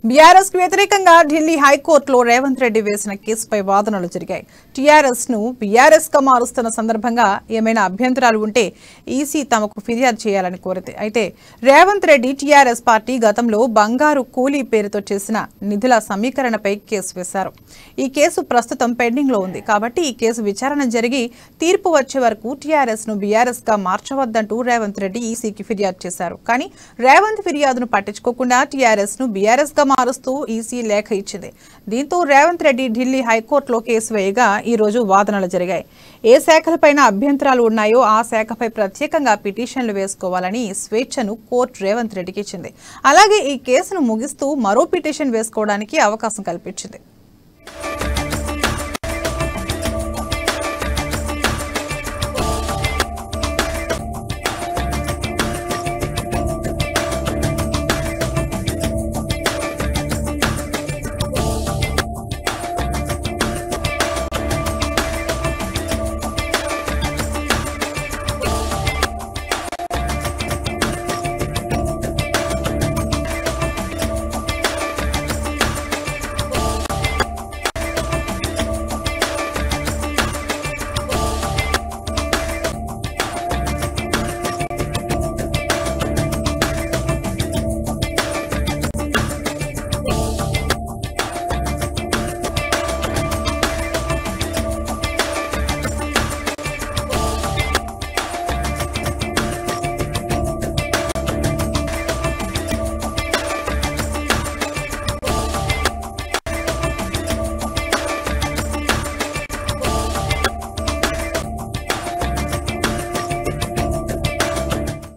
BRS కు వ్యతిరేకంగా ఢిల్లీ హైకోర్టులో రేవంత్ రెడ్డి వేసిన కేసుపై వాదనలు జరిగాయి. టీఆర్ఎస్ ను బీఆర్ఎస్ గా మారుస్తున్న సందర్భంగా ఏమైనా అభ్యంతరాలు ఉంటే ఈసీ తమకు ఫిర్యాదు చేయాలని కోరింది. అయితే రేవంత్ రెడ్డి టీఆర్ఎస్ పార్టీ గతంలో బంగారు కూలీ పేరుతో చేసిన నిధుల సమీకరణపై కేసు వేశారు. ఈ కేసు ప్రస్తుతం పెండింగ్ లో ఉంది కాబట్టి ఈ కేసు విచారణ జరిగి తీర్పు వచ్చే వరకు టీఆర్ఎస్ ను బీఆర్ఎస్ గా మార్చవద్దంటూ రేవంత్ రెడ్డి ఈసీకి ఫిర్యాదు చేశారు. కానీ రేవంత్ ఫిర్యాదును పట్టించుకోకుండా టీఆర్ఎస్ ను బీఆర్ఎస్ గా మారుస్తూ ఈసీ లేఖ ఇచ్చింది. దీంతో రేవంత్ రెడ్డి ఢిల్లీ హైకోర్టులో కేసు వేయగా ఈ రోజు వాదనలు జరిగాయి. ఏ శాఖలపైన అభ్యంతరాలు ఉన్నాయో ఆ శాఖపై ప్రత్యేకంగా పిటిషన్లు వేసుకోవాలని స్వేచ్ఛను కోర్టు రేవంత్ రెడ్డికి ఇచ్చింది. అలాగే ఈ కేసును ముగిస్తూ మరో పిటిషన్ వేసుకోవడానికి అవకాశం కల్పించింది.